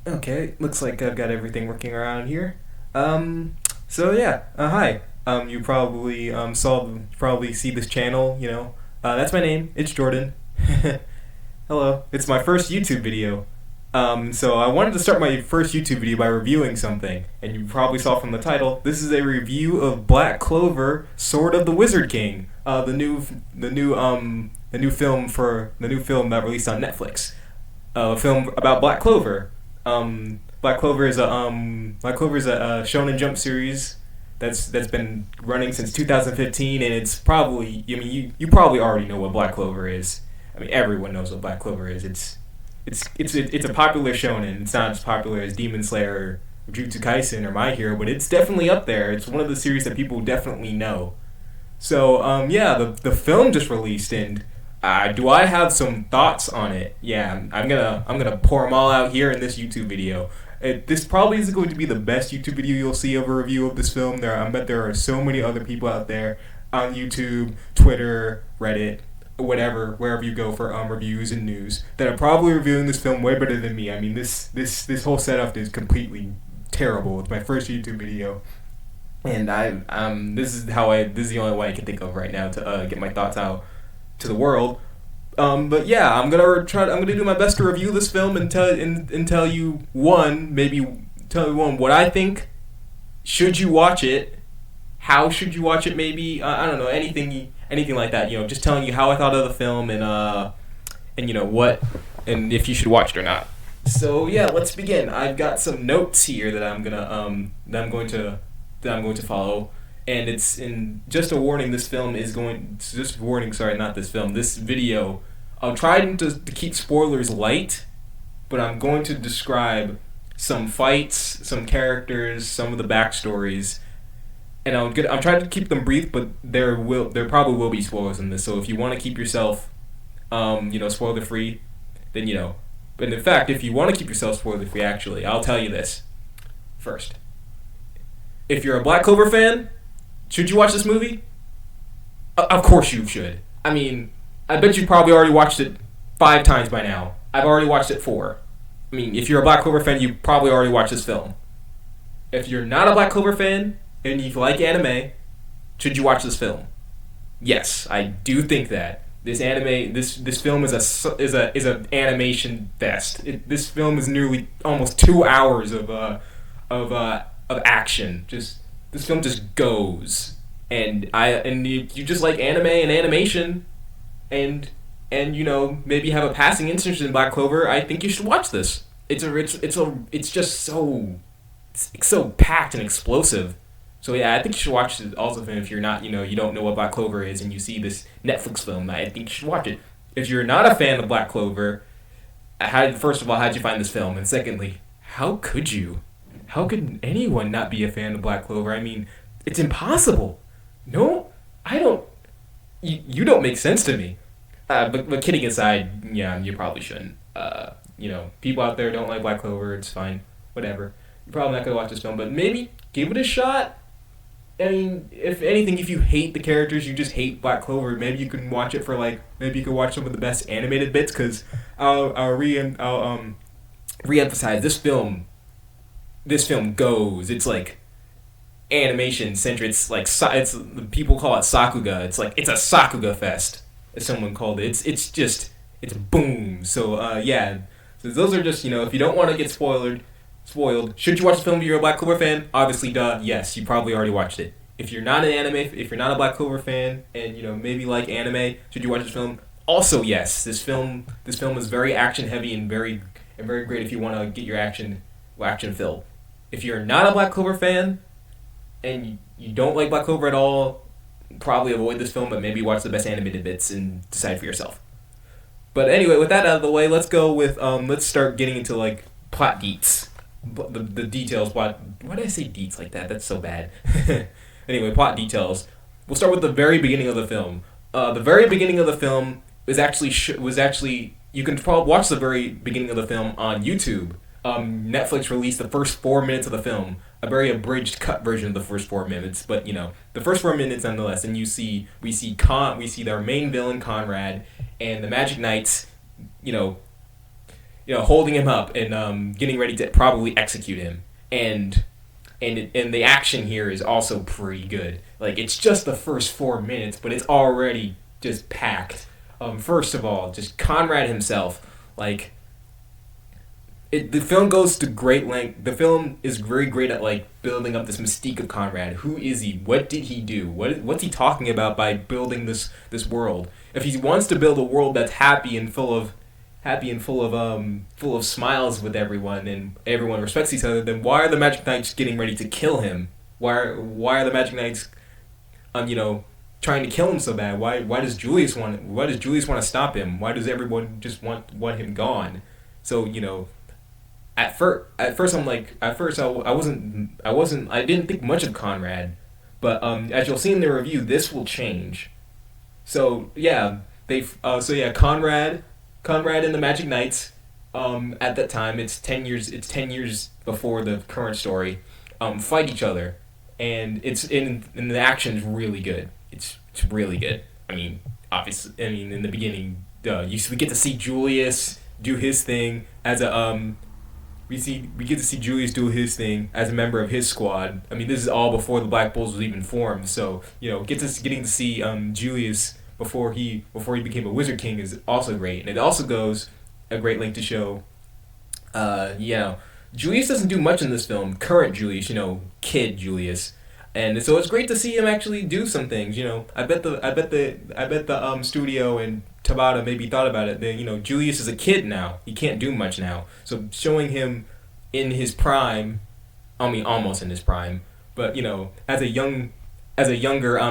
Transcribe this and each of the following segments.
Okay, looks like I've got everything working around here. So yeah, hi. You probably probably see this channel. That's my name. It's Jordan. Hello. It's my first YouTube video. So I wanted to start my first YouTube video by reviewing something, and you probably saw from the title. This is a review of Black Clover, Sword of the Wizard King. The new film that released on Netflix. A film about Black Clover. Black Clover is a Shonen Jump series that's been running since 2015, and it's probably you probably already know what Black Clover is. I mean, everyone knows what Black Clover is. It's a popular shonen. It's not as popular as Demon Slayer or Jujutsu Kaisen or My Hero, but it's definitely up there. It's one of the series that people definitely know. So yeah, the film just released, and do I have some thoughts on it? Yeah, I'm gonna pour them all out here in this YouTube video. This probably isn't going to be the best YouTube video you'll see of a review of this film. I bet there are so many other people out there on YouTube, Twitter, Reddit, whatever, wherever you go for reviews and news that are probably reviewing this film way better than me. I mean, this whole setup is completely terrible. It's my first YouTube video, and this is the only way I can think of right now to get my thoughts out to the world. But yeah, I'm gonna do my best to review this film and tell you what I think. Should you watch it? How should you watch it? Maybe I don't know, anything like that. Just telling you how I thought of the film and what and if you should watch it or not. So yeah, let's begin. I've got some notes here that I'm going to follow. And it's in just a warning. This video. I'm trying to keep spoilers light, but I'm going to describe some fights, some characters, some of the backstories, and I'm trying to keep them brief. But there probably will be spoilers in this. So if you want to keep yourself, spoiler free, then. But in fact, if you want to keep yourself spoiler free, actually, I'll tell you this first. If you're a Black Clover fan, should you watch this movie? Of course you should. I mean, I bet you probably already watched it 5 times by now. I've already watched it 4. I mean, if you're a Black Clover fan, you probably already watched this film. If you're not a Black Clover fan and you like anime, should you watch this film? Yes, I do think that this film is an animation fest. This film is nearly almost 2 hours of action. This film just goes, and you just like anime and animation, and maybe have a passing interest in Black Clover. I think you should watch this. It's just so packed and explosive. So yeah, I think you should watch it. Also, if you're not you don't know what Black Clover is, and you see this Netflix film, I think you should watch it. If you're not a fan of Black Clover, first of all, how'd you find this film, and secondly, how could you? How could anyone not be a fan of Black Clover? I mean, it's impossible. No, I don't. You don't make sense to me. But kidding aside, yeah, you probably shouldn't. People out there don't like Black Clover. It's fine. Whatever. You're probably not gonna watch this film, but maybe give it a shot. I mean, if anything, if you hate the characters, you just hate Black Clover. Maybe you can watch it for maybe you can watch some of the best animated bits. Because I'll reemphasize this film. This film goes. It's like animation centric. It's like people call it Sakuga. It's a Sakuga fest, as someone called it. It's boom. So yeah. So those are just if you don't want to get spoiled. Should you watch the film if you're a Black Clover fan? Obviously, duh. Yes, you probably already watched it. If you're not if you're not a Black Clover fan, and maybe like anime, should you watch this film? Also, yes. This film is very action heavy and very great if you want to get your action filled. If you're not a Black Clover fan, and you don't like Black Clover at all, probably avoid this film, but maybe watch the best animated bits and decide for yourself. But anyway, with that out of the way, let's go with let's start getting into plot deets. The details. Why did I say deets like that? That's so bad. Anyway, plot details. We'll start with the very beginning of the film. The very beginning of the film was actually you can probably watch the very beginning of the film on YouTube. Netflix released the first 4 minutes of the film, a very abridged cut version of the first 4 minutes, but the first 4 minutes nonetheless. And we see their main villain Conrad and the Magic Knights, holding him up and getting ready to probably execute him. And the action here is also pretty good. Like, it's just the first 4 minutes, but it's already just packed. First of all, just Conrad himself, like, the film goes to great length. The film is very great at like building up this mystique of Conrad. Who is he? What did he do? What's he talking about by building this world? If he wants to build a world that's full of smiles with everyone and everyone respects each other, then why are the Magic Knights getting ready to kill him? Why are the Magic Knights trying to kill him so bad? Why does Julius want to stop him? Why does everyone just want him gone? So, at first I didn't think much of Conrad, but as you'll see in the review, this will change. So yeah, Conrad and the Magic Knights, at that time, it's 10 years before the current story, fight each other, and the action's really good. It's really good. I mean, obviously, in the beginning, we get to see Julius do his thing as a we get to see Julius do his thing as a member of his squad. I mean, this is all before the Black Bulls was even formed. So getting to see Julius before he became a Wizard King is also great, and it also goes a great length to show. Julius doesn't do much in this film. Current Julius, kid Julius, and so it's great to see him actually do some things. I bet the studio and Tabata maybe thought about it. That Julius is a kid now. He can't do much now. So showing him in his prime, I mean almost in his prime, but as a younger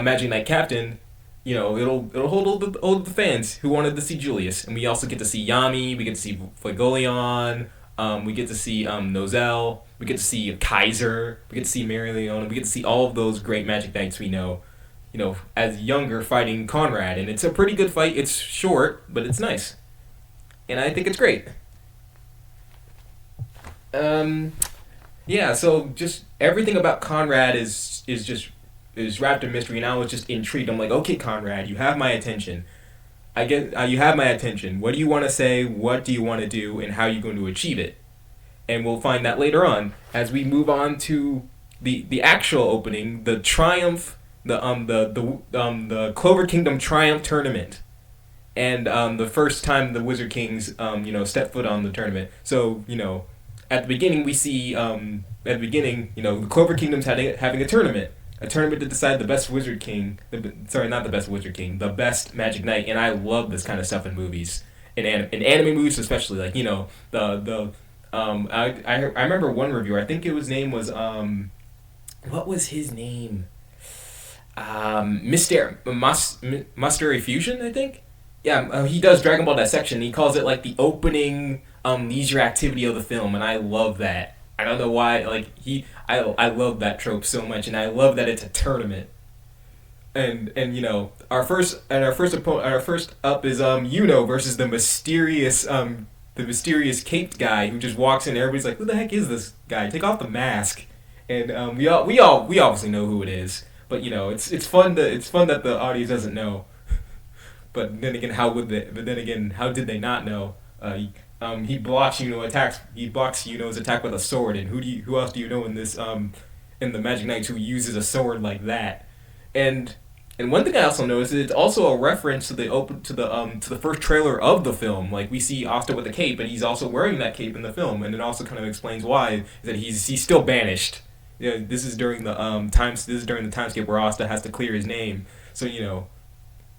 Magic Knight captain, it'll hold all the fans who wanted to see Julius, and we also get to see Yami. We get to see Fuegoleon. We get to see Nozel. We get to see Kaiser. We get to see Mary Leon. We get to see all of those great Magic Knights we know. As younger fighting Conrad, and it's a pretty good fight. It's short, but it's nice, and I think it's great. So just everything about Conrad is wrapped in mystery, and I was just intrigued. I'm like, okay, Conrad, you have my attention. You have my attention. What do you want to say? What do you want to do? And how are you going to achieve it? And we'll find that later on as we move on to the actual opening, the triumph. The Clover Kingdom Triumph Tournament, and the first time the Wizard Kings step foot on the tournament. So at the beginning we see the Clover Kingdom's having a tournament to decide the best Wizard King. Not the best Wizard King, the best Magic Knight. And I love this kind of stuff in movies, in anime movies especially. Like I remember one reviewer. I think his name was what was his name? Mastery Fusion, I think. Yeah, he does Dragon Ball Dissection. He calls it like the opening leisure activity of the film, and I love that. I don't know why. I love that trope so much, and I love that it's a tournament. And our first up is Yuno versus the mysterious caped guy who just walks in. Everybody's like, who the heck is this guy? Take off the mask, and we obviously know who it is. But it's fun that the audience doesn't know. But then again, how did they not know? He blocks attacks. He blocks Yuno's attack with a sword. And who else do you know in the Magic Knights who uses a sword like that? And one thing I also noticed is it's also a reference to the first trailer of the film. Like, we see Asta with a cape, and he's also wearing that cape in the film, and it also kind of explains why that he's still banished. This is during the timeskip where Asta has to clear his name. So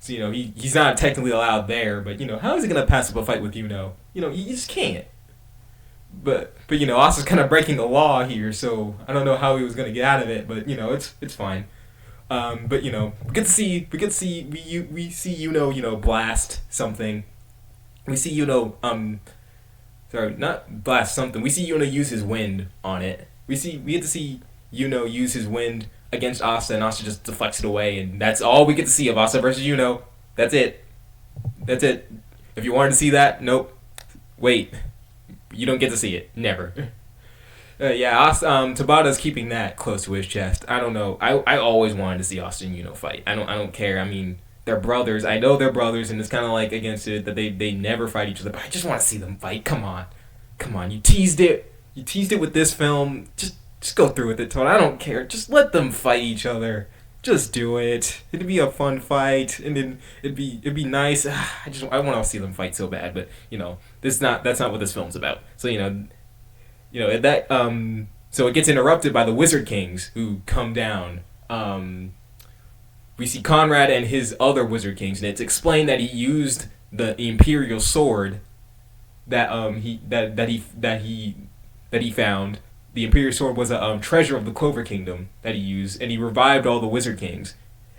he's not technically allowed there, but how is he gonna pass up a fight with Yuno? He just can't. But Asta's kind of breaking the law here, so I don't know how he was gonna get out of it, but it's fine. But we see Yuno blast something. We see Yuno not blast something. We see Yuno use his wind on it. We get to see Yuno use his wind against Asta, and Asta just deflects it away, and that's all we get to see of Asta versus Yuno. That's it. If you wanted to see that, nope. Wait, you don't get to see it. Never. Tabata's keeping that close to his chest. I don't know. I always wanted to see Asta and Yuno fight. I don't care. I mean, they're brothers. I know they're brothers, and it's kind of like against it that they never fight each other. But I just want to see them fight. Come on. come on, you teased it. You teased it with this film. Just go through with it, Todd. I don't care. Just let them fight each other. Just do it. It'd be a fun fight, and then it'd be nice. I want to see them fight so bad, but that's not what this film's about. So that so it gets interrupted by the Wizard Kings who come down. We see Conrad and his other Wizard Kings, and it's explained that he used the Imperial sword that he found. The Imperial sword was a treasure of the Clover Kingdom that he used, and he revived all the Wizard Kings.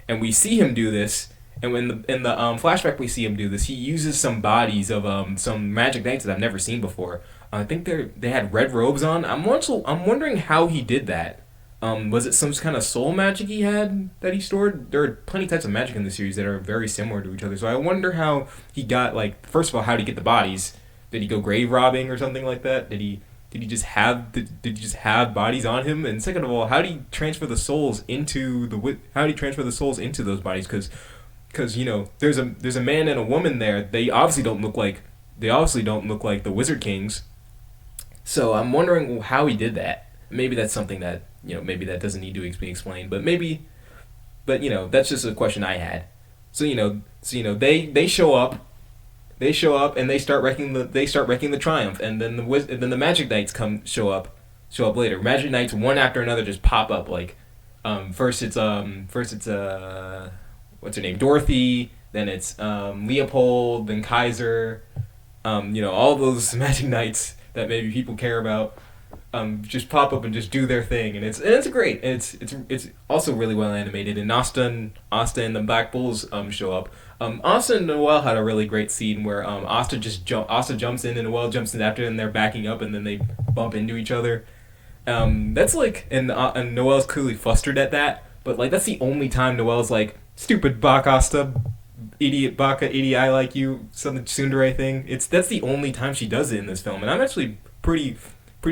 And we see him do this, and when in the flashback we see him do this, he uses some bodies of some magic knights that I've never seen before. I think they had red robes on. I'm wondering how he did that. Was it some kind of soul magic he had that he stored? There are plenty of types of magic in the series that are very similar to each other. So I wonder how he got, like, first of all, how did he get the bodies? Did he go grave robbing or something like that? Did he just have bodies on him? And second of all, how did he transfer the souls into those bodies? Because there's a man and a woman there. They obviously don't look like the Wizard Kings. So I'm wondering how he did that. Maybe that's something that maybe that doesn't need to be explained. But that's just a question I had. So they show up. They show up and they start wrecking the Triumph, and then the Magic Knights show up later. Magic Knights one after another just pop up, like first it's what's her name, Dorothy, then it's Leopold, then Kaiser, all those Magic Knights that maybe people care about just pop up and just do their thing, and it's great. It's also really well animated, and Asta and the Black Bulls show up. Asta and Noelle had a really great scene where Asta jumps in and Noelle jumps in after, and they're backing up, and then they bump into each other. That's like, and Noelle's clearly flustered at that, but like that's the only time Noelle's like, "Stupid Baka Asta, idiot Baka, idiot, I like you," something tsundere thing. That's the only time she does it in this film, and I'm actually pretty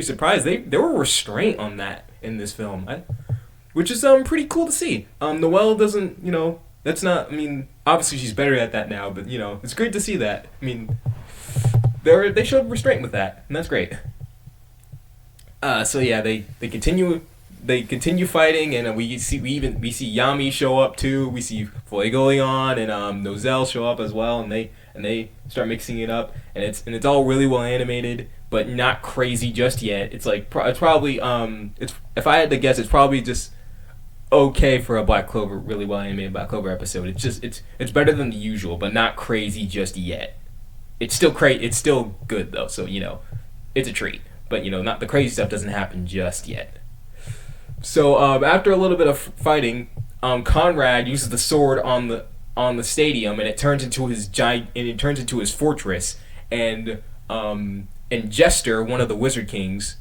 surprised. There were restraint on that in this film, which is pretty cool to see. Noelle doesn't, that's not. I mean, obviously she's better at that now, but it's great to see that. I mean, they showed restraint with that, and that's great. So yeah, they continue fighting, and we see Yami show up too. We see Fuegoleon and Nozel show up as well, and they start mixing it up, and it's all really well animated, but not crazy just yet. It's like it's probably if I had to guess, it's probably just okay for a really well animated Black Clover episode. It's better than the usual, but not crazy just yet. It's still good though, so it's a treat. But not the crazy stuff doesn't happen just yet. So after a little bit of fighting, Conrad uses the sword on the stadium, and it turns into his fortress. And Jester, one of the Wizard Kings,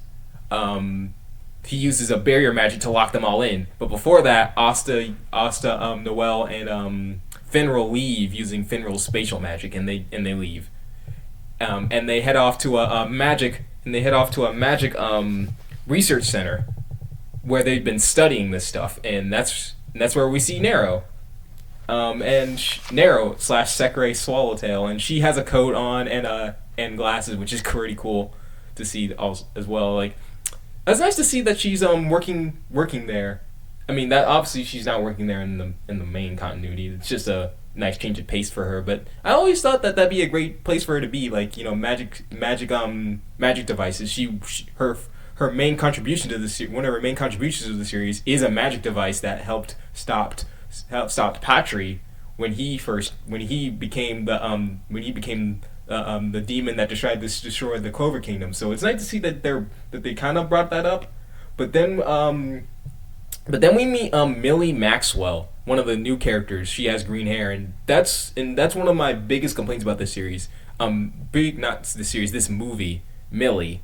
he uses a barrier magic to lock them all in. But before that, Asta, Noelle, and Finral leave using Finral's spatial magic, and they leave. And they head off to a magic research center where they've been studying this stuff, and that's where we see Nero. And Nero / Sekirei Swallowtail, and she has a coat on and glasses, which is pretty cool to see as well. Like, it's nice to see that she's working there. I mean, that obviously she's not working there in the main continuity. It's just a nice change of pace for her. But I always thought that that'd be a great place for her to be. Like, magic devices. Her main contribution to one of her main contributions to the series is a magic device that helped stop Patry when he became the demon that tried to destroy the Clover Kingdom. So it's nice to see that they kind of brought that up. But then we meet Millie Maxwell, one of the new characters. She has green hair, and that's one of my biggest complaints about this series. This movie, Millie.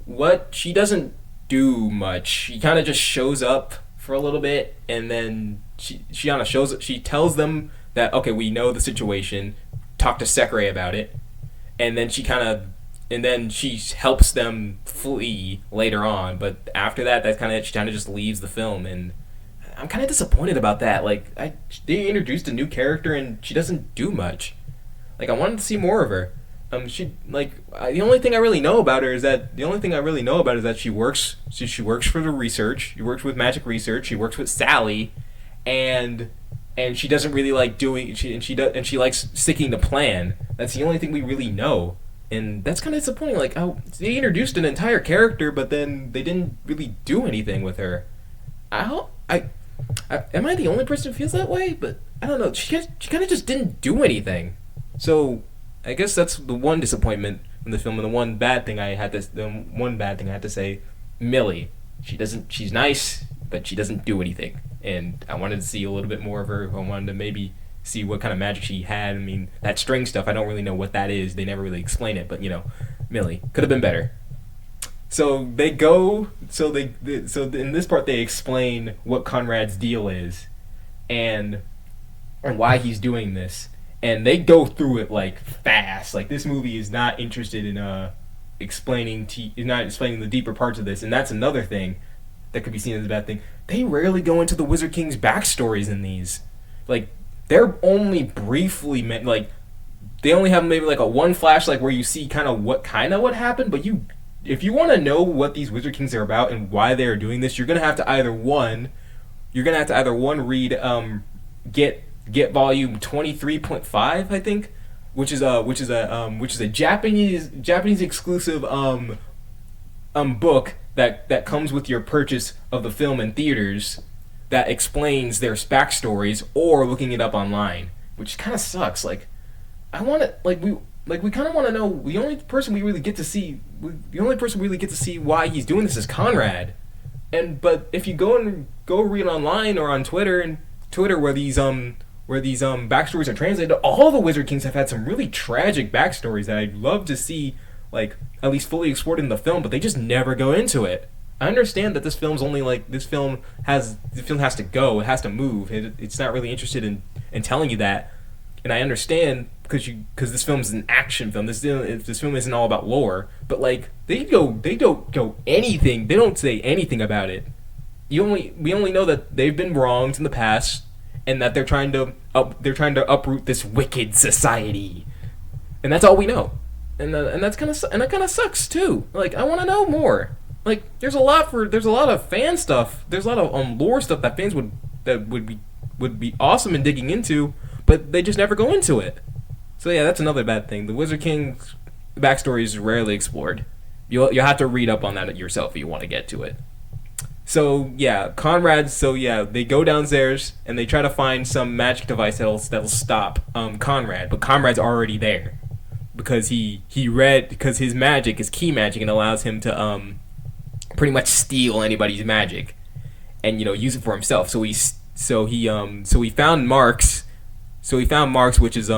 What she doesn't do much. She kind of just shows up for a little bit, and then she kind of shows. She tells them that, okay, we know the situation. Talk to Sekirei about it, and then she helps them flee later on. But after that, she kind of just leaves the film, and I'm kind of disappointed about that. Like, they introduced a new character, and she doesn't do much. Like, I wanted to see more of her. She like the only thing I really know about her is that she works. She works for the research. She works with magic research. She works with Sally, and she doesn't really like doing. She likes sticking to plan. That's the only thing we really know, and that's kind of disappointing. Like, how they introduced an entire character, but then they didn't really do anything with her. I hope am I the only person who feels that way? But I don't know. She kind of just didn't do anything. So I guess that's the one disappointment in the film, and the one bad thing I had to say. Millie, she's nice, but she doesn't do anything. And I wanted to see a little bit more of her. I wanted to maybe see what kind of magic she had. I mean, that string stuff, I don't really know what that is. They never really explain it, but Millie could have been better. So they go. So in this part they explain what Conrad's deal is, and why he's doing this, and they go through it like fast. Like, this movie is not interested in explaining the deeper parts of this, and that's another thing that could be seen as a bad thing. They rarely go into the Wizard King's backstories in these. Like, they're only briefly meant. Like, they only have maybe like a one flash, like where you see kind of what happened, but if you want to know what these Wizard Kings are about and why they are doing this, you're gonna have to either one read get volume 23.5, I think, which is a Japanese exclusive book that comes with your purchase of the film in theaters, that explains their backstories, or looking it up online, which kind of sucks. Like, I want to we kind of want to know. The only person we really get to see why he's doing this is Conrad. But if you go read online or on Twitter where these backstories are translated, all the Wizard Kings have had some really tragic backstories that I'd love to see, like, at least fully explored in the film, but they just never go into it. I understand that this film has to go, it has to move. It's not really interested in telling you that, and I understand because this film is an action film. This film isn't all about lore, but like they don't go anything. They don't say anything about it. We only know that they've been wronged in the past, and that they're trying to uproot this wicked society, and that's all we know. And that kind of sucks too. Like, I want to know more. Like, there's a lot of fan stuff. There's a lot of lore stuff that fans would be awesome in digging into, but they just never go into it. So yeah, that's another bad thing. The Wizard King's backstory is rarely explored. You'll have to read up on that yourself if you want to get to it. So yeah, they go downstairs and they try to find some magic device that'll stop Conrad, but Conrad's already there because because his magic is key magic and allows him to pretty much steal anybody's magic and use it for himself. So he found Marks. So he found Marks, which is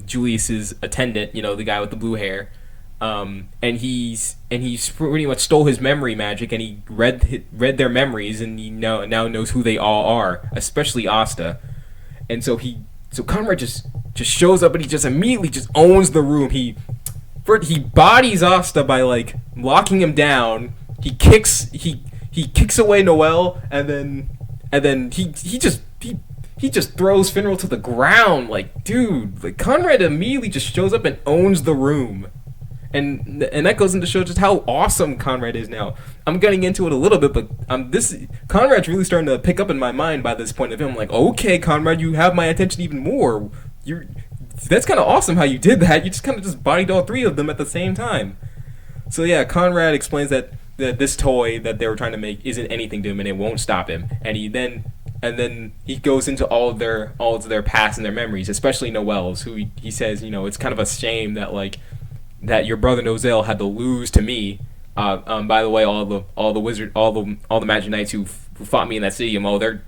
Julius's attendant, the guy with the blue hair. And he's pretty much stole his memory magic, and he read their memories, and he now knows who they all are, especially Asta. And so Conrad just shows up, and he just immediately just owns the room. He bodies Asta by like locking him down. He kicks away Noelle, and then he just throws Finral to the ground. Like, dude, like, Conrad immediately just shows up and owns the room. And that goes into show just how awesome Conrad is now. I'm getting into it a little bit, but Conrad's really starting to pick up in my mind by this point of him. I'm like, okay, Conrad, you have my attention even more. That's kind of awesome how you did that. You just kind of just bodied all three of them at the same time. So yeah, Conrad explains that this toy that they were trying to make isn't anything to him, and it won't stop him. And then he goes into all of their past and their memories, especially Noelle's, who he says, it's kind of a shame that your brother Nozel had to lose to me. By the way, all the Magic Knights who fought me in that stadium, they're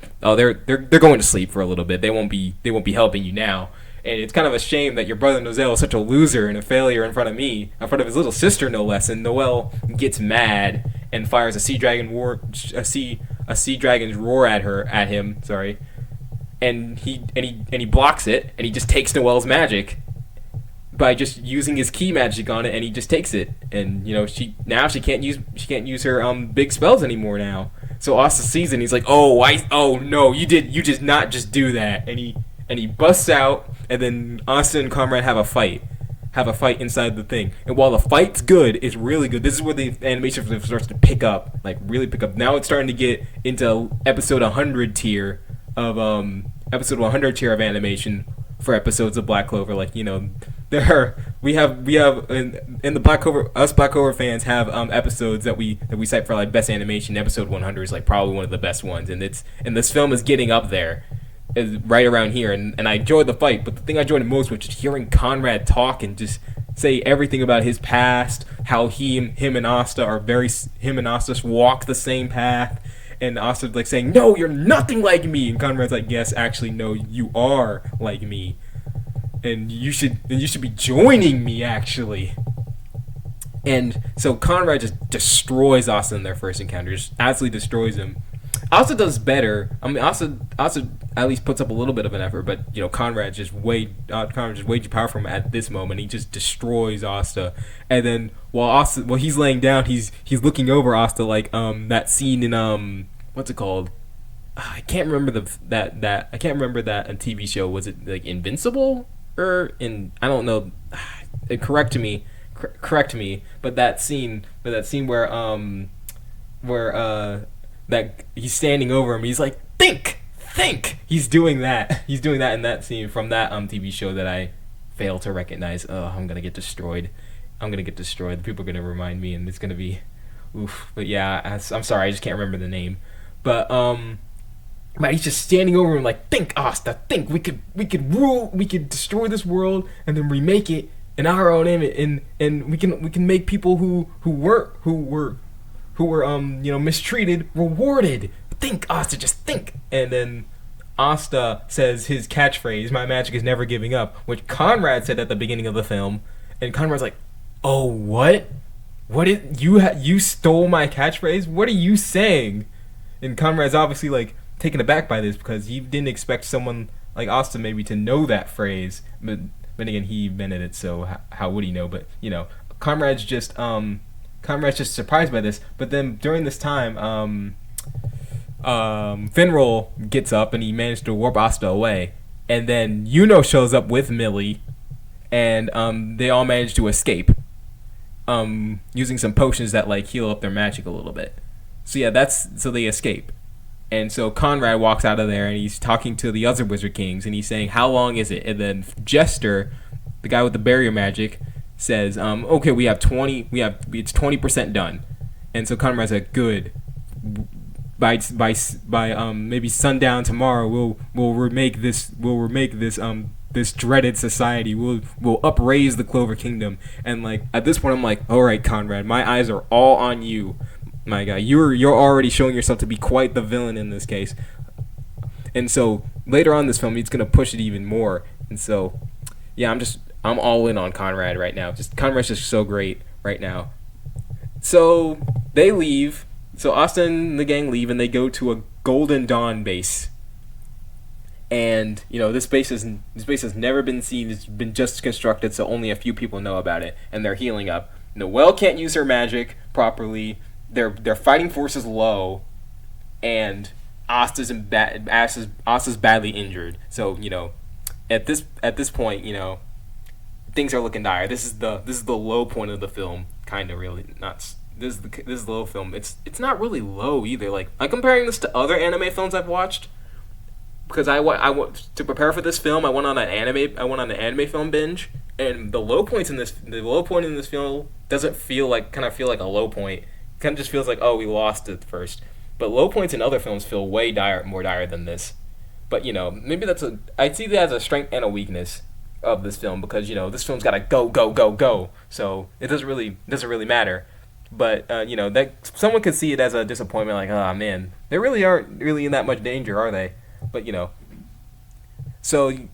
going to sleep for a little bit. They won't be helping you now. And it's kind of a shame that your brother Nozel is such a loser and a failure in front of me, in front of his little sister no less. And Noelle gets mad and fires a sea dragon's roar at him. Sorry, and he blocks it, and he just takes Noelle's magic by just using his key magic on it, and he just takes it. And she can't use her big spells anymore now. So Asta sees it, and he's like, oh no, you did not just do that. And he busts out, and then Asta and Conrad have a fight. have a fight inside the thing. And while the fight's good, it's really good. This is where the animation starts to pick up, like really pick up. Now it's starting to get into episode 100 tier of animation for episodes of Black Clover. Like, we have in the Black Clover, us Black Clover fans have episodes that we cite for like best animation. Episode 100 is like probably one of the best ones, and this film is getting up there, is right around here. And I enjoyed the fight, but the thing I enjoyed the most was just hearing Conrad talk and just say everything about his past, how him and Asta walk the same path. And Asta's like saying, "No, you're nothing like me." And Conrad's like, "Yes, actually, no, you are like me, and you should be joining me, actually." And so Conrad just destroys Asta in their first encounter, just absolutely destroys him. Asta does better. I mean, Asta at least puts up a little bit of an effort, but Conrad's just way too powerful for him at this moment. He just destroys Asta, and then while he's laying down, he's looking over Asta like that scene in what's it called? I can't remember I can't remember that TV show. Was it like Invincible or I don't know. Correct me. But that scene where that he's standing over him. He's like, think. He's doing that in that scene from that TV show that I fail to recognize. Oh, I'm gonna get destroyed. The people are gonna remind me, and it's gonna be, oof. But yeah, I'm sorry, I just can't remember the name. But he's just standing over him like, think, Asta, think. We could rule. We could destroy this world and then remake it in our own image, and we can make people who were mistreated rewarded. Think, Asta, just think. And then Asta says his catchphrase, "My magic is never giving up," which Conrad said at the beginning of the film. And Conrad's like, "Oh, what? You stole my catchphrase? What are you saying?" And Conrad's obviously like taken aback by this because he didn't expect someone like Asta maybe to know that phrase. But again, he invented it, so how would he know? But Conrad's just surprised by this. But then during this time, Finral gets up and he managed to warp Asta away, and then shows up with Millie, and they all manage to escape, using some potions that like heal up their magic a little bit. So yeah, so they escape, and so Conrad walks out of there and he's talking to the other Wizard Kings and he's saying, "How long is it?" And then Jester, the guy with the barrier magic, says, "Okay, it's 20% done." And so Conrad's like, "Good. By maybe sundown tomorrow, we'll remake this this dreaded society. We'll upraise the Clover Kingdom." And like at this point, I'm like, "All right, Conrad, my eyes are all on you, my guy. You're already showing yourself to be quite the villain in this case." And so later on in this film, he's gonna push it even more. And so, yeah, I'm all in on Conrad right now. Conrad's just so great right now. So they leave. So Asta and the gang leave, and they go to a Golden Dawn base. And this base has never been seen. It's been just constructed, so only a few people know about it. And they're healing up. Noelle can't use her magic properly. Their fighting force is low, and Asta's badly injured. So at this point, things are looking dire. This is the low point of the film, kind of really not. This is the low film. It's not really low either. Like, I'm comparing this to other anime films I've watched, because I to prepare for this film, I went on an anime film binge, and the low point in this film doesn't feel like a low point. It kind of just feels like, oh, we lost it first. But low points in other films feel way more dire than this. But maybe I see that as a strength and a weakness of this film, because this film's gotta go. So it doesn't really matter. But that someone could see it as a disappointment, like, oh man, they really aren't really in that much danger, are they? But so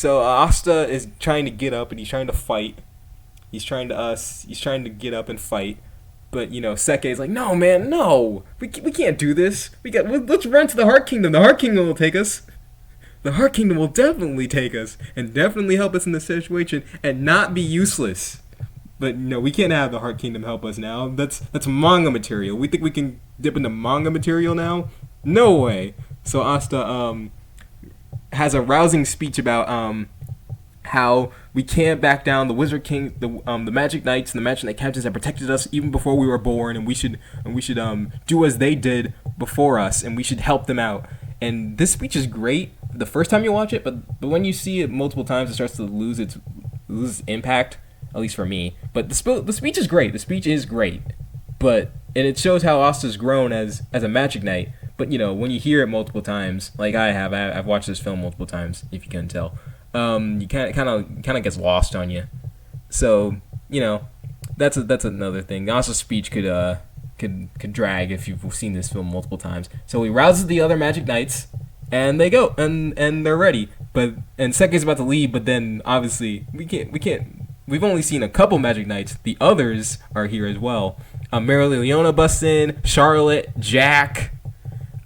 Asta is trying to get up and he's trying to fight. He's trying to get up and fight. But Seke is like, no man, no, we can't do this. Let's run to the Heart Kingdom. The Heart Kingdom will take us. The Heart Kingdom will definitely take us and definitely help us in this situation and not be useless. But we can't have the Heart Kingdom help us now. That's manga material. We think we can dip into manga material now? No way. So Asta has a rousing speech about how we can't back down. The Wizard King, the Magic Knights and the Magic Knight captains have protected us even before we were born, and we should do as they did before us, and we should help them out. And this speech is great the first time you watch it, but when you see it multiple times, it starts to lose its impact. At least for me. But the speech is great. The speech is great, and it shows how Asta's grown as a Magic Knight. But when you hear it multiple times, like I have, I've watched this film multiple times. If you can tell. You kind of gets lost on you. So that's another thing. Also, speech could drag if you've seen this film multiple times. So he rouses the other Magic Knights, and they go and they're ready. And Seki's about to leave, but then obviously we can't. We've only seen a couple Magic Knights. The others are here as well. Mereoleona busts in, Charlotte, Jack,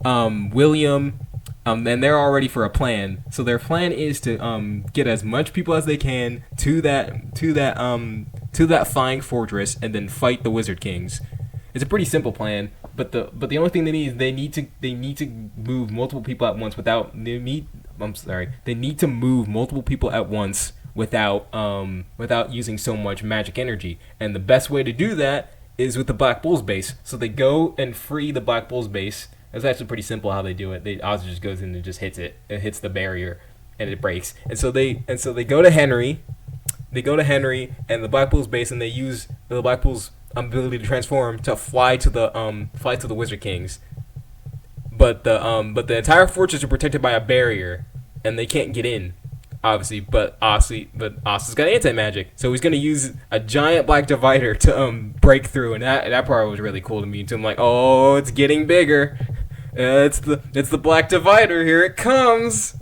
William. And they're all ready for a plan. So their plan is to get as much people as they can to that flying fortress and then fight the Wizard Kings. It's a pretty simple plan, but the only thing they need is they need to move multiple people at once They need to move multiple people at once without using so much magic energy. And the best way to do that is with the Black Bull's base. So they go and free the Black Bull's base. It's actually pretty simple how they do it. Ozzy just goes in and just hits it. It hits the barrier, and it breaks. And so they go to Henry. They go to Henry and the Black Bull's base, and they use the Black Bull's ability to transform to fly to the Wizard Kings. But the entire fortress is protected by a barrier, and they can't get in. Obviously, but Asta's got anti-magic, so he's gonna use a giant black divider to break through, and that part was really cool to me. So I'm like, oh, it's getting bigger. It's the black divider. Here it comes.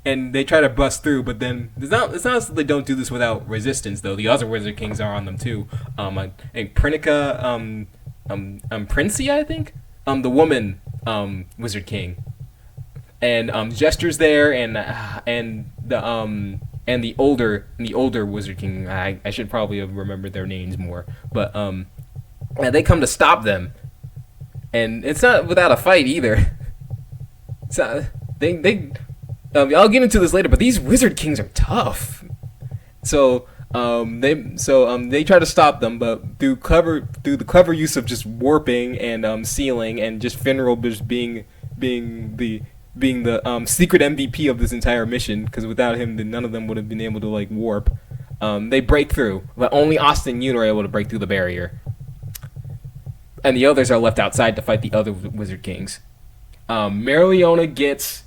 And they try to bust through, but then it's not that they don't do this without resistance, though. The other Wizard Kings are on them too. Prinica, Princia, I think, the woman Wizard King. And Jester's there, and the older Wizard King. I should probably have remembered their names more, but they come to stop them, and it's not without a fight either. So I'll get into this later, but these Wizard Kings are tough. So they try to stop them, but through the clever use of just warping and sealing, and just Finral just being the secret MVP of this entire mission, because without him, then none of them would have been able to warp. They break through, but only Austin and Yoon are able to break through the barrier, and the others are left outside to fight the other Wizard Kings. Mereoleona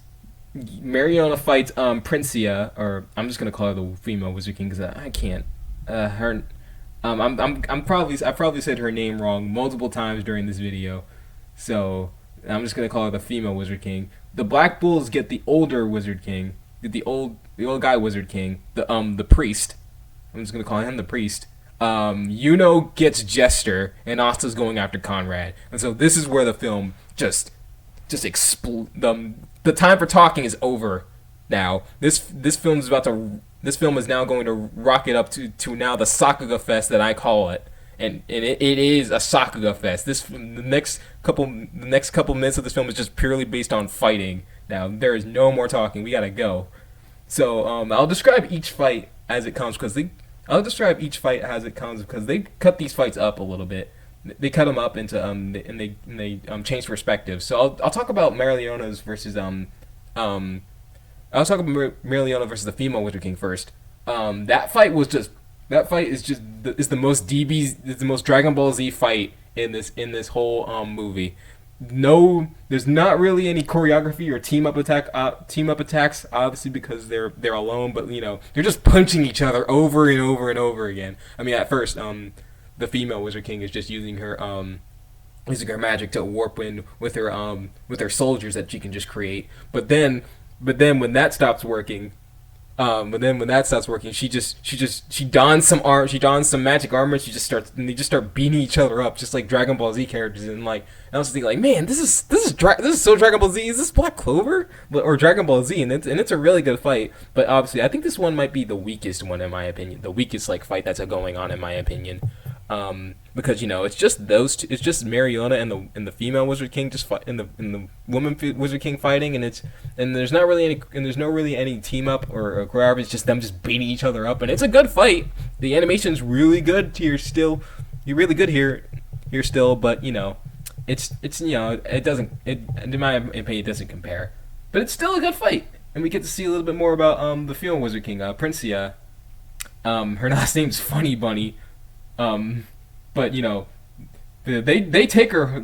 fights Princia, or I'm just gonna call her the female Wizard King because I can't. I probably said her name wrong multiple times during this video, so I'm just gonna call her the female Wizard King. The Black Bulls get the older Wizard King, the old guy Wizard King, the priest. I'm just gonna call him the priest. Yuno gets Jester, and Asta's going after Conrad, and so this is where the film just explode. The time for talking is over now. This film is now going to rocket up to now the Sakuga Fest that I call it, and it is a Sakuga Fest. The next couple minutes of this film is just purely based on fighting. Now there is no more talking. We gotta go. So I'll describe each fight as it comes because they cut these fights up a little bit. They cut them up into and they change perspectives. So I'll talk about Mereoleona's versus I'll talk about Mereoleona versus the female Wizard King first. That fight is the most the most Dragon Ball Z fight in this whole movie. No, there's not really any choreography or team up attacks, obviously because they're alone, but they're just punching each other over and over and over again. I mean, at first the female Wizard King is just using her magic to warp in with her soldiers that she can just create. But then when that stops working, she dons some magic armor. They just start beating each other up, just like Dragon Ball Z characters. And I was thinking, man, this is so Dragon Ball Z. Is this Black Clover or Dragon Ball Z? And it's a really good fight. But obviously, I think this one might be the weakest one in my opinion. The weakest fight that's going on in my opinion. because it's just those two, it's just Mariona and the female Wizard King just fight, and the woman Wizard King fighting, and there's not really any and there's no really any team up or grab. It's just them just beating each other up, and it's a good fight. The animation's really good here still. You're really good here still, but it's it doesn't in my opinion it doesn't compare, but it's still a good fight, and we get to see a little bit more about the female Wizard King, Princia. Her last name's Funny Bunny, but they take her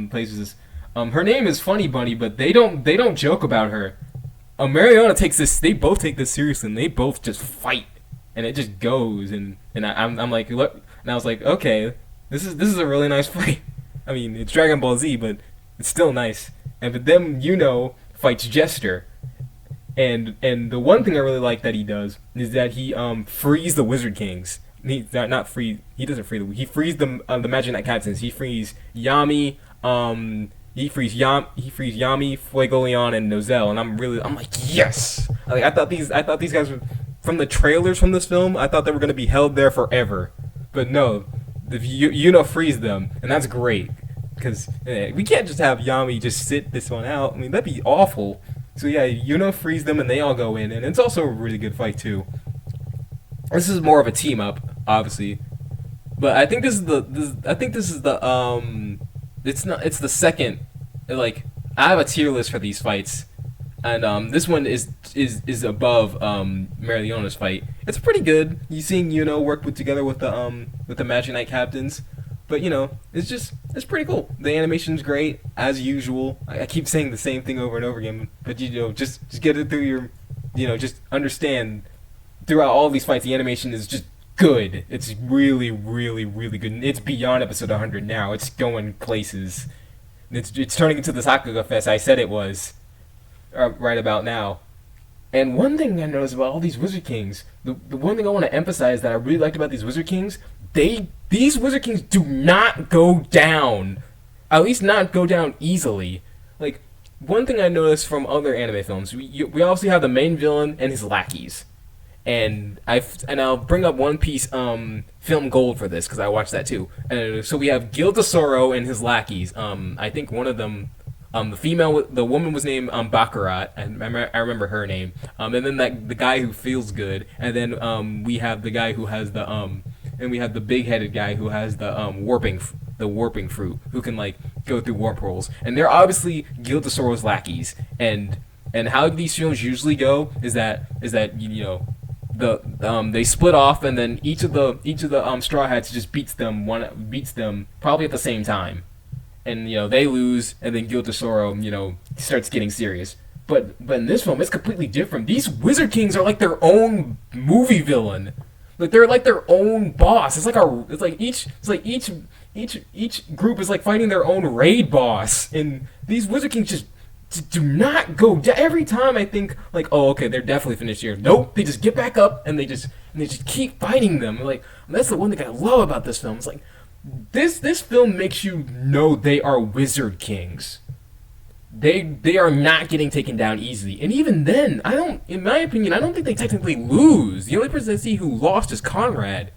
places. Her name is Funny Bunny, but they don't joke about her. Mariana takes this. They both take this seriously, and they both just fight, and it just goes. And I'm like, look, and I was like, okay, this is a really nice fight. I mean, it's Dragon Ball Z, but it's still nice. And but then fights Jester. And the one thing I really like that he does is that he frees the Wizard Kings. He not free. He doesn't free them. He frees the Magic Knight captains. He frees Yami. He frees Yami, Fuegoleon, and Nozel. And I'm like, yes. Like I thought these guys were, from the trailers from this film, I thought they were gonna be held there forever. But no, frees them, and that's great because we can't just have Yami just sit this one out. I mean, that'd be awful. So yeah, frees them and they all go in, and it's also a really good fight too. This is more of a team up, obviously, but I think this is the it's the second. Like, I have a tier list for these fights, and this one is above Mariona's fight. It's pretty good. You seeing work together with the Magic Knight captains. But it's pretty cool. The animation's great as usual. I keep saying the same thing over and over again, but just get it through your, just understand. Throughout all these fights, the animation is just good. It's really, really, really good. It's beyond episode 100 now. It's going places. It's turning into the Sakuga Fest I said it was, right about now. And one thing I noticed about all these Wizard Kings, the one thing I want to emphasize that I really liked about these Wizard Kings, these Wizard Kings do not go down. At least not go down easily. Like, one thing I noticed from other anime films, we obviously have the main villain and his lackeys. And I'll bring up One Piece Film Gold for this, because I watched that too. So we have Gil Tesoro and his lackeys. I think one of them, the woman was named Baccarat. I remember her name. And then the guy who feels good. And then we have the guy who has and we have the big-headed guy who has the warping fruit, who can go through warp holes. And they're obviously Gil Tesoro's lackeys. And how these films usually go is that they split off, and then each of the Straw Hats just beats them probably at the same time, and they lose, and then Gil Tesoro starts getting serious. But in this film, it's completely different. These Wizard Kings are like their own movie villain. Like they're like their own boss. Each group is like fighting their own raid boss, and these Wizard Kings just do not go down. Every time I think oh okay, they're definitely finished here. Nope, they just get back up and they just keep fighting them. That's the one thing I love about this film. It's like this film makes you know they are Wizard Kings. They are not getting taken down easily. And even then, in my opinion, I don't think they technically lose. The only person I see who lost is Conrad,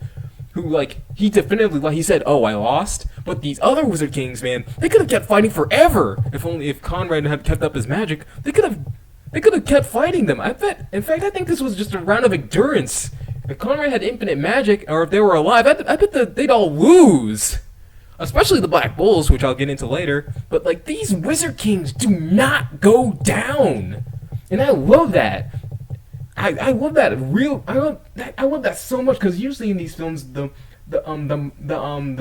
who he definitively he said, "Oh, I lost." But these other Wizard Kings, man, they could have kept fighting forever. If Conrad had kept up his magic, they could have kept fighting them. In fact, I think this was just a round of endurance. If Conrad had infinite magic, or if they were alive, I bet they'd all lose. Especially the Black Bulls, which I'll get into later. But these Wizard Kings do not go down, and I love that. I love that. I love that so much, because usually in these films the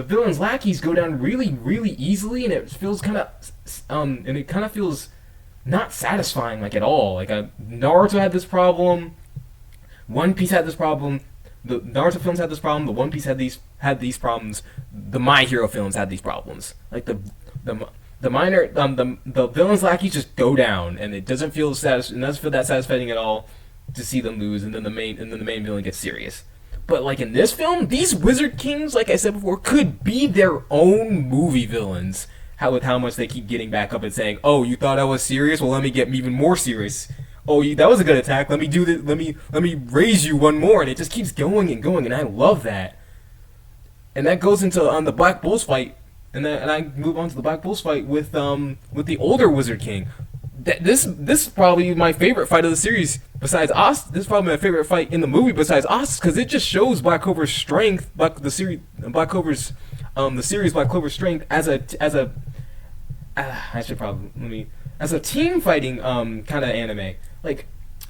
villain's lackeys go down really, really easily, and it feels kind of feels not satisfying at all. Naruto had this problem. One Piece had this problem. The Naruto films had this problem. The One Piece had these problems. The My Hero films had these problems. The villain's lackeys just go down, and it doesn't feel that satisfying at all to see them lose, and then the main villain gets serious. But in this film, these Wizard Kings, like I said before, could be their own movie villains. With how much they keep getting back up and saying, "Oh, you thought I was serious? Well, let me get even more serious. Oh, that was a good attack. Let me do this. Let me raise you one more." And it just keeps going and going, and I love that. and that goes into the Black Bulls fight, and I move on to the Black Bulls fight with the older Wizard King. This is probably my favorite fight of the series besides Ost. This is probably my favorite fight in the movie besides Ost because it just shows Black Clover's strength, the series Black Clover's strength as a I should probably let me as a team fighting kind of anime. Like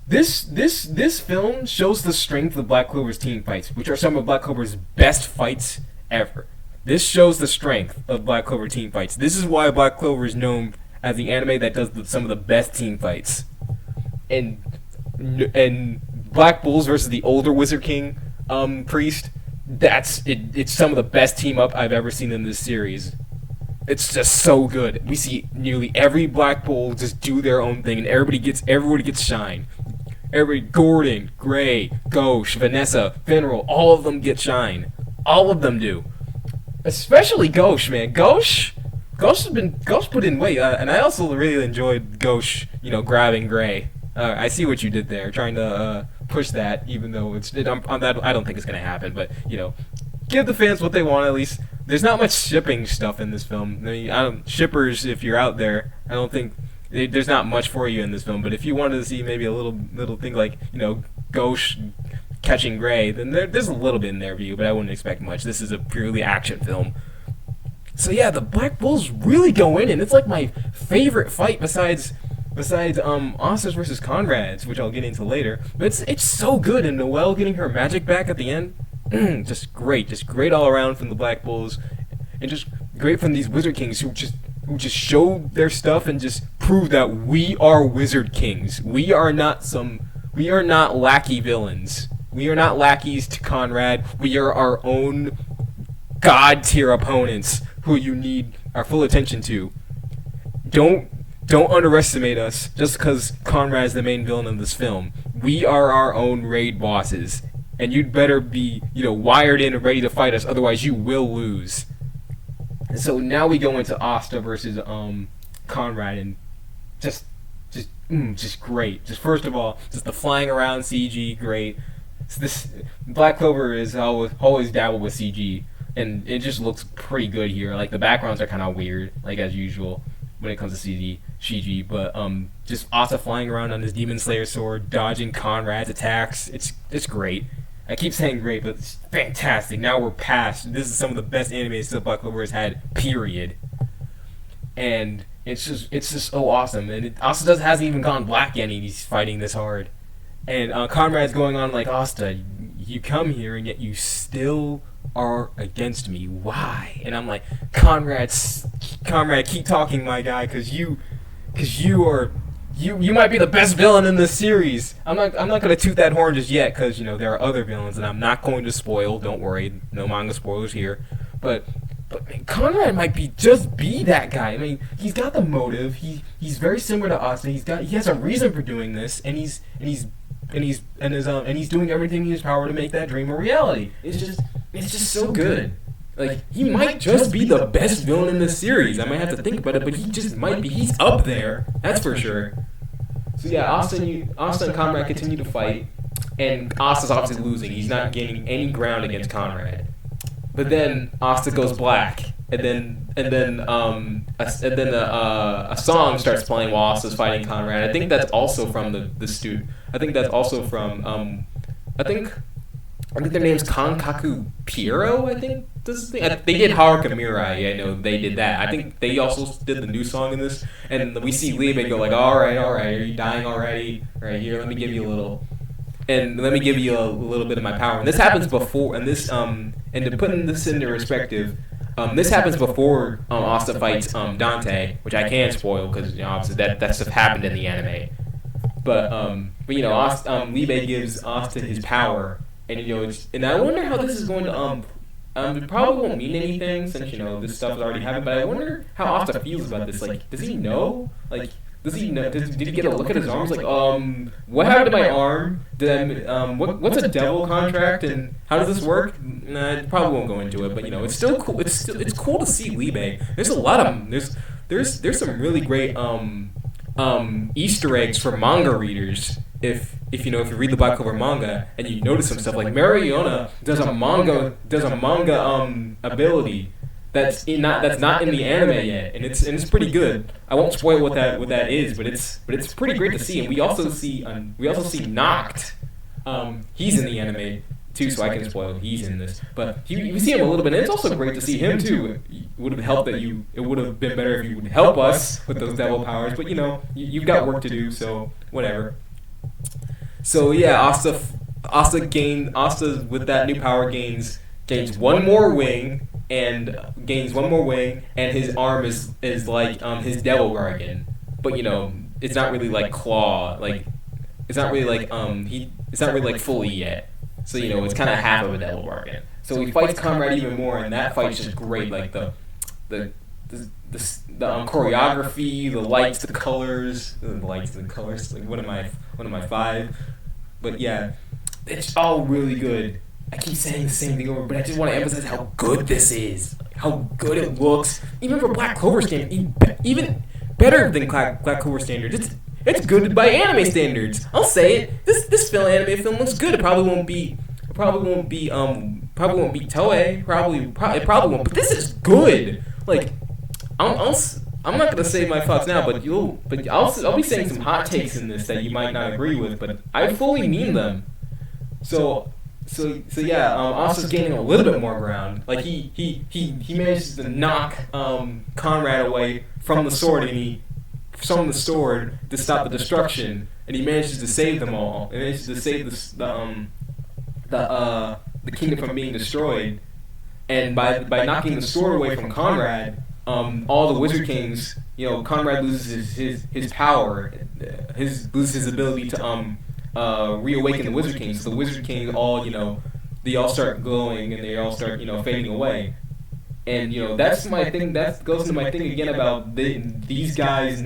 this film shows the strength of Black Clover's team fights, which are some of Black Clover's best fights ever. This shows the strength of Black Clover team fights. This is why Black Clover is known as the anime that does some of the best team fights. And Black Bulls versus the older Wizard King priest, that's it. It's some of the best team up I've ever seen in this series. It's just so good. We see nearly every Black Bull just do their own thing, and everybody gets shine. Gordon, Gray, Ghosh, Vanessa, Finral, all of them get shine. All of them do. Especially Ghosh, man. Ghosh put in weight, and I also really enjoyed Ghosh, grabbing Gray. I see what you did there, trying to push that, even though I don't think it's gonna happen. But give the fans what they want at least. There's not much shipping stuff in this film. I mean, shippers, if you're out there, I don't think there's not much for you in this film. But if you wanted to see maybe a little thing like Ghosh catching Gray, then there's a little bit in there for you. But I wouldn't expect much. This is a purely action film. So yeah, the Black Bulls really go in, and it's like my favorite fight besides Ostas versus Conrad's, which I'll get into later. But it's so good, and Noelle getting her magic back at the end, just great all around from the Black Bulls, and just great from these Wizard Kings who just show their stuff and just prove that we are Wizard Kings. We are not lackey villains. We are not lackeys to Conrad. We are our own god tier opponents who you need our full attention to. Don't underestimate us just because Conrad's the main villain of this film. We are our own raid bosses, and you'd better be wired in and ready to fight us, otherwise you will lose. And so now we go into Asta versus Conrad, and just great. Just first of all, just the flying around CG, great. So this Black Clover is always dabbled with CG. And it just looks pretty good here. Like, the backgrounds are kind of weird, like as usual, when it comes to CG. But just Asa flying around on his Demon Slayer sword, dodging Conrad's attacks. It's great. I keep saying great, but it's fantastic. Now we're past. This is some of the best animes that Black Clover has had, period. And it's just so awesome. And Asta hasn't even gone black yet, and he's fighting this hard. And Conrad's going on like, Asta, you come here, and yet you still are against me. Why? And I'm like, Conrad, keep talking, my guy, because you might be the best villain in this series. I'm not gonna toot that horn just yet, because there are other villains, and I'm not going to spoil. Don't worry, no manga spoilers here. But man, Conrad might be that guy. I mean, he's got the motive. He's very similar to us, and he has a reason for doing this, and he's doing everything in his power to make that dream a reality. It's just so good. Like, he might just be the best villain in this series. I might have to think about it, but he just might be. He's up there. That's for sure. So yeah, Asta and Conrad continue to fight, and Asta's obviously losing. He's not gaining any ground against Conrad. But then Asta goes black, and then a song starts playing while Asta's fighting Conrad. I think that's also from the student. I think that's also from I think their name's Kankaku Piero. I think this is the thing. They did Haruka Mirai. I know they did that. I think they also did the new song in this. And we see Liebe go like, all right, are you dying already? All right, here, let me give you a little bit of my power. And this happens before, and this and to put this into perspective, this happens before Asta fights Dante, which I can't spoil because obviously that stuff happened in the anime. But Liebe gives Asta his power. And I wonder how this is going to it probably won't mean anything since this stuff has already happened. But I wonder how Asta feels about this. Like, does he know? Like, does he know? Did he get a look at his arms? Like, what happened to my arm? What's a devil contract and how does this work? Nah, I probably won't go into it. But it's still cool. It's cool to see Liebe. There's a lot of there's some really great Easter eggs for manga readers if you know if you read the Black Clover manga and you notice some stuff like Mariona does a manga ability that's not in the anime yet, and it's pretty good. I won't spoil what that is, but it's pretty great to see. And we also see Noct. He's in the anime too, so I can spoil it. He's in this, but we see him a little bit, and it's also great to see him too. It would have helped that it would have been better if you would help us with those devil powers, but you've got work to do, so whatever. So yeah, Asta with that new power gains one more wing, and his arm is like his devil gargan, but it's not really like claw, like it's not really like it's not really like fully yet. So it's kind of half of a devil gargan. So he fights Conrad even more, and that fight's just great. Like the choreography, the lights, the colors, like one of my five. But yeah, it's all really good. I keep saying the same thing over, but I just want to emphasize how good this is, how good it looks. Even for Black Clover standards, even better than Black Clover standards. It's good by anime standards. I'll say it. This anime film looks good. It probably won't be Toei. It probably won't. But this is good. Like I'm not gonna say my thoughts now, but I'll be saying some hot takes in this that you might not agree with, but I fully mean them. So yeah, Asta's gaining a little bit more ground. Like he manages to knock Conrad away from the sword, to stop the destruction, and he manages to save them all. He manages to save the kingdom from being destroyed. And by knocking the sword away from Conrad, all the Wizard Kings, Conrad loses his power, loses his ability to reawaken the Wizard Kings. So the Wizard Kings they all start glowing and they all start fading away. And that's my thing. That goes into my thing again about these guys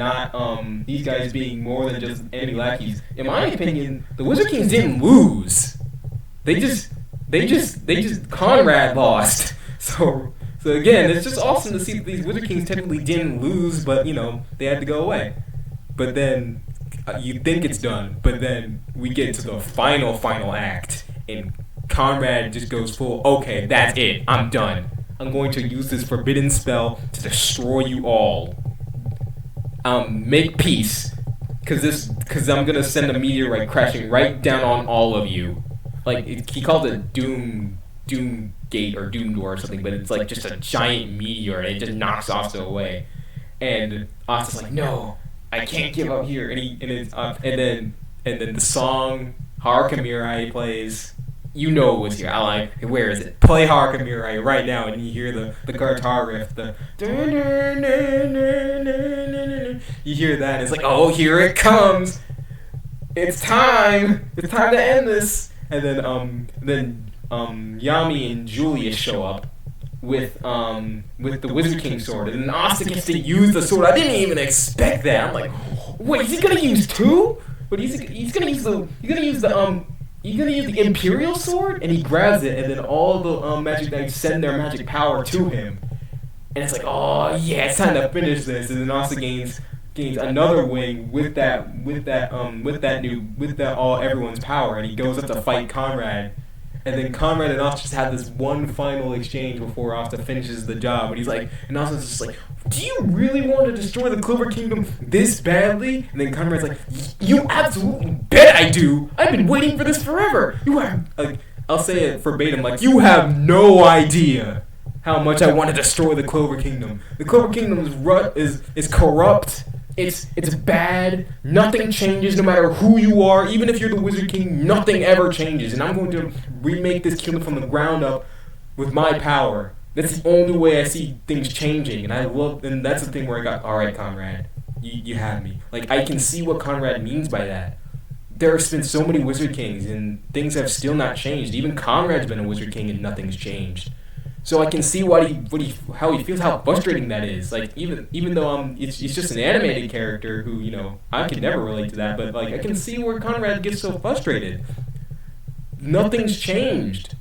being more than just enemy lackeys. In my opinion, the Wizard Kings didn't lose. They just Conrad lost. So again, it's just awesome to see that these Wizard Kings technically didn't lose, but they had to go away. But then you think it's done, but then we get to the final act, and Conrad just goes full. Okay, that's it. I'm done. I'm going to use this forbidden spell to destroy you all. Make peace, because I'm gonna send a meteorite crashing right down on all of you. Like he called it Doom Gate or Doom Door or something, but it's like just a giant meteor and it just knocks Asta away. And Asta's like, no, I can't give up here. And then the song Haruka Mirai plays. It was here. Where is it? Play Haruka Mirai right now, and you hear the guitar riff. You hear that, and it's like, oh, here it comes. It's time. It's time to end this. And then Yami and Julius show up with the Wizard King sword, and then Asta gets to use the sword. I didn't even expect that. I'm like, wait, is he gonna use two? But he's gonna use the Imperial sword, and he grabs it, and then all the Magic Knights send their magic power to him, and it's like, oh yeah, it's time to finish this. And then Asta gains another wing with everyone's power, and he goes up to fight Conrad. And then Conrad and Asta just have this one final exchange before Asta finishes the job. And he's like, and Asta's just like, do you really want to destroy the Clover Kingdom this badly? And then Conrad's like, you absolutely bet I do. I've been waiting for this forever. You have, I'll say it verbatim, like, you have no idea how much I want to destroy the Clover Kingdom. The Clover Kingdom is corrupt. It's bad. Nothing changes no matter who you are. Even if you're the Wizard King, nothing ever changes. And I'm going to remake this kingdom from the ground up with my power. That's the only way I see things changing. And that's the thing where I got, all right, Conrad, you had me. Like, I can see what Conrad means by that. There's been so many Wizard Kings, and things have still not changed. Even Conrad's been a Wizard King, and nothing's changed. So I can see how he feels, how frustrating that is. Like even though it's just an animated character who I could never relate to that, but like I can see where Conrad gets so frustrated. Nothing's changed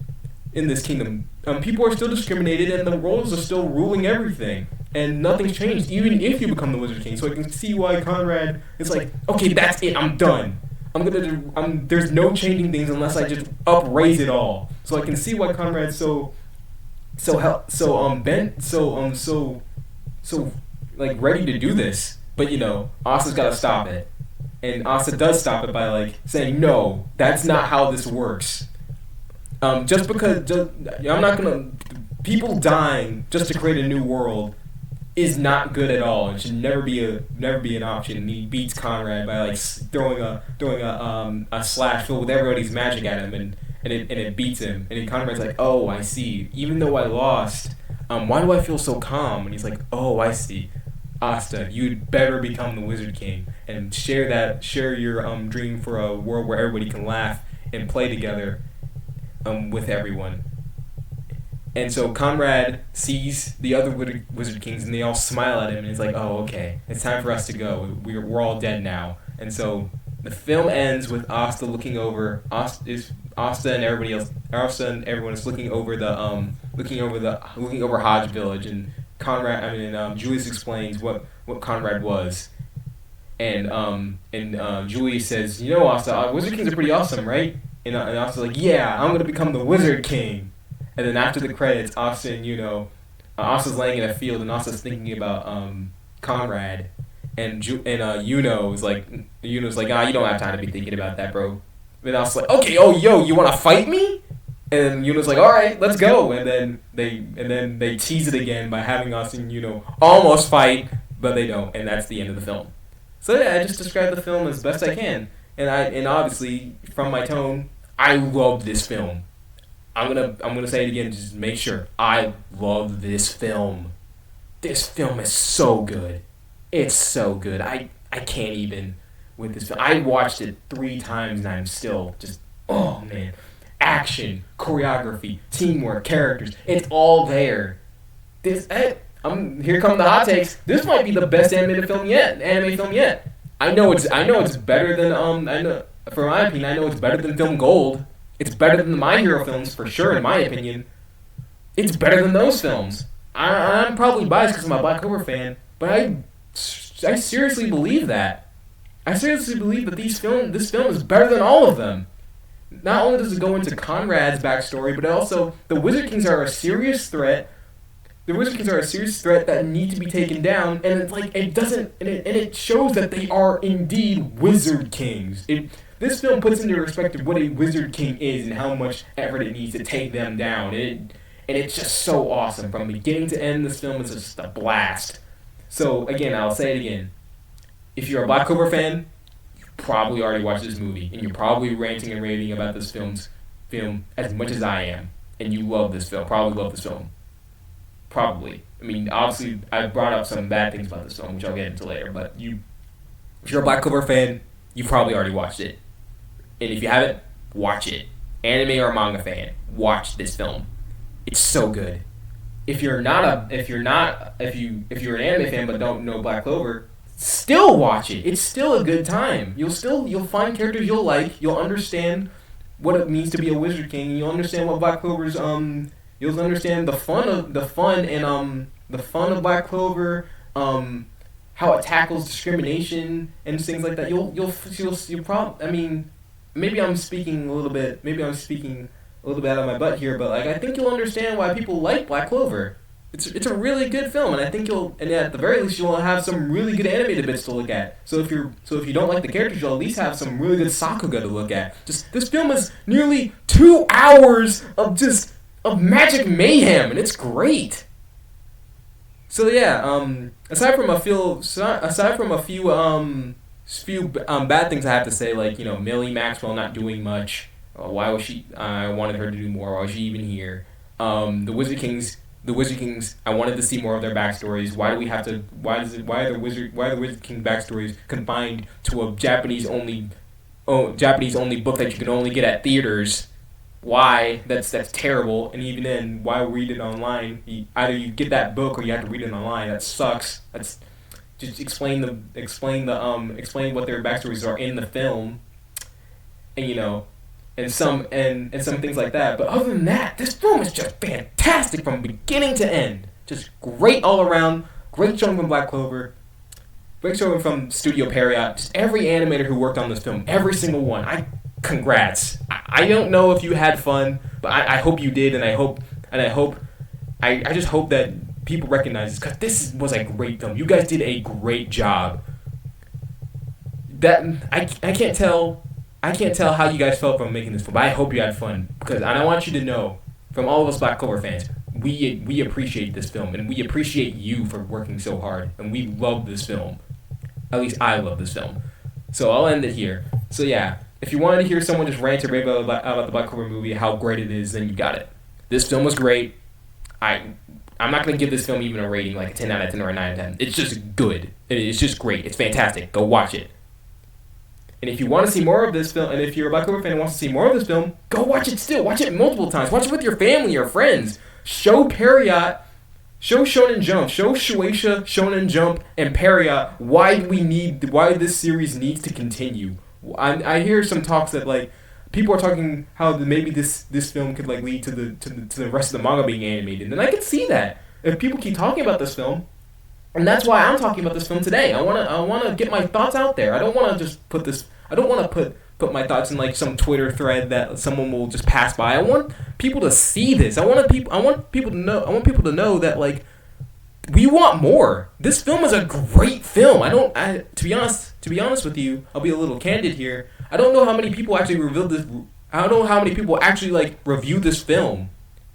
in this kingdom. People are still discriminated, and the roles are still ruling everything, and nothing's changed even if you become the Wizard King. So I can see why Conrad is like, okay, that's it, I'm done. there's no changing things unless I just upraise it all. So I can see why Conrad's so like ready to do this. But Asta's got to stop it, and Asta does stop it by like saying, "No, that's not how this works." I'm not gonna people dying just to create a new world is not good at all. It should never be an option. And he beats Conrad by like throwing a slash filled with everybody's magic at him, and it beats him. And then Conrad's like, "Oh, I see. Even though I lost, why do I feel so calm?" And he's like, "Oh, I see. Asta, you'd better become the Wizard King and share your dream for a world where everybody can laugh and play together with everyone." And so Conrad sees the other Wizard Kings, and they all smile at him, and he's like, "Oh, okay, it's time for us to go. We're all dead now." And so the film ends with Asta looking over. Asta and everybody else. Asta and everyone is looking over Hodge Village, and Julius explains what Conrad was, and Julius says, "Asta, Wizard Kings are pretty awesome, right?" And Asta's like, "Yeah, I'm gonna become the Wizard King." And then after the credits, Asta and Asta's laying in a field, and Asta's thinking about Conrad, and Yuno's like, you don't have time to be thinking about that, bro. And Asta's like, "Okay, oh yo, you wanna fight me?" And Yuno's like, "All right, let's go." And then they tease it again by having Asta and almost fight, but they don't, and that's the end of the film. So yeah, I just described the film as best I can, and obviously from my tone, I love this film. I'm gonna say it again, just make sure. I love this film. This film is so good. It's so good. I can't even with this film. I watched it 3 times and I'm still just, oh man. Action, choreography, teamwork, characters. It's all there. Here come the hot takes. This might be the best anime film yet. I know it's better than for my opinion, I know it's better than Film Gold. It's better than the My Hero films, for sure, in my opinion. It's better than those films. I'm probably biased because I'm a Black Clover fan, but I seriously believe that. I seriously believe that this film is better than all of them. Not only does it go into Conrad's backstory, but also the Wizard Kings are a serious threat. The Wizard Kings are a serious threat that need to be taken down, and it shows that they are indeed Wizard Kings. This film puts into perspective what a Wizard King is and how much effort it needs to take them down. And it's just so awesome. From beginning to end, this film is just a blast. So, again, I'll say it again. If you're a Black Clover fan, you probably already watched this movie. And you're probably ranting and raving about this film as much as I am. And you love this film. Probably love this film. Probably. I mean, obviously, I brought up some bad things about this film, which I'll get into later. But if you're a Black Clover fan, you probably already watched it. And if you haven't, watch it. Anime or manga fan, watch this film. It's so good. If you're an anime fan but don't know Black Clover, still watch it. It's still a good time. You'll find characters you'll like. You'll understand what it means to be a Wizard King. You'll understand what Black Clover's you'll understand the fun of Black Clover, how it tackles discrimination and things like that. You'll probably, maybe I'm speaking a little bit out of my butt here, but I think you'll understand why people like Black Clover. It's a really good film, and I think at the very least you'll have some really good animated bits to look at. So if you don't like the characters, you'll at least have some really good sakuga to look at. This film is nearly 2 hours of magic mayhem, and it's great. So yeah, aside from a few bad things I have to say, like Millie Maxwell not doing much. Why was she? I wanted her to do more. Why was she even here? The Wizard Kings. I wanted to see more of their backstories. Why do we have to? Why are the Wizard King backstories confined to a Japanese only book that you can only get at theaters? Why? That's terrible. And even then, why read it online? Either you get that book or you have to read it online. That sucks. That's just explain what their backstories are in the film, and some things like that. But other than that, this film is just fantastic from beginning to end. Just great all around. Great showing from Black Clover. Black Clover from Studio Perriot, just every animator who worked on this film, every single one. Congrats. I don't know if you had fun, but I hope you did, and I just hope that people recognize this, because this was a great film. You guys did a great job. That I can't tell how you guys felt from making this film, but I hope you had fun, and I want you to know, from all of us Black Clover fans, we appreciate this film, and we appreciate you for working so hard, and we love this film. At least I love this film. So I'll end it here. So yeah, if you wanted to hear someone just rant and rave about the Black Clover movie, how great it is, then you got it. This film was great. I'm not going to give this film even a rating like a 10 out of 10 or a 9 out of 10. It's just good. It's just great. It's fantastic. Go watch it. And if you want to see more of this film, and if you're a Black Clover fan and wants to see more of this film, go watch it still. Watch it multiple times. Watch it with your family or friends. Show Perriot, show Shonen Jump, show Shueisha, Shonen Jump, and Perriot why this series needs to continue. I hear some talks that like people are talking how maybe this film could like lead to the rest of the manga being animated, and I can see that if people keep talking about this film. And that's why I'm talking about this film today. I wanna get my thoughts out there. I don't want to just put this. I don't want to put my thoughts in like some Twitter thread that someone will just pass by. I want people to see this. I want people to know. I want people to know that like we want more. This film is a great film. To be honest with you, I'll be a little candid here. I don't know how many people actually revealed this. I don't know how many people actually like review this film.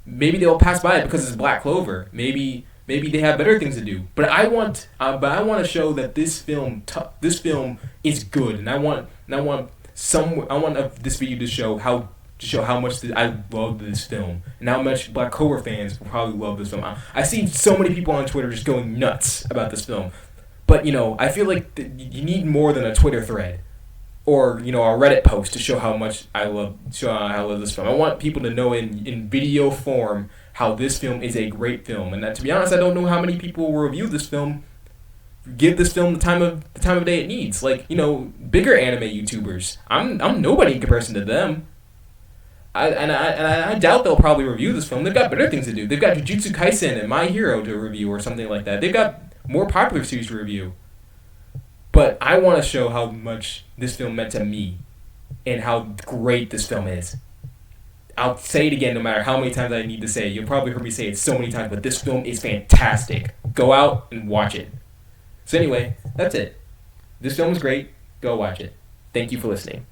Maybe they'll pass by it because it's Black Clover. Maybe they have better things to do. But I want to show that this film is good, and I want this video to show how much I love this film, and how much Black Clover fans will probably love this film. I see so many people on Twitter just going nuts about this film, but I feel like you need more than a Twitter thread or a Reddit post to show how much I love this film. I want people to know in video form how this film is a great film, and that, to be honest, I don't know how many people will review this film, give this film the time of day it needs. Like bigger anime YouTubers, I'm nobody in comparison to them. I doubt they'll probably review this film. They've got better things to do. They've got Jujutsu Kaisen and My Hero to review or something like that. They've got more popular series to review. But I want to show how much this film meant to me and how great this film is. I'll say it again no matter how many times I need to say it. You'll probably heard me say it so many times, but this film is fantastic. Go out and watch it. So anyway, that's it. This film is great. Go watch it. Thank you for listening.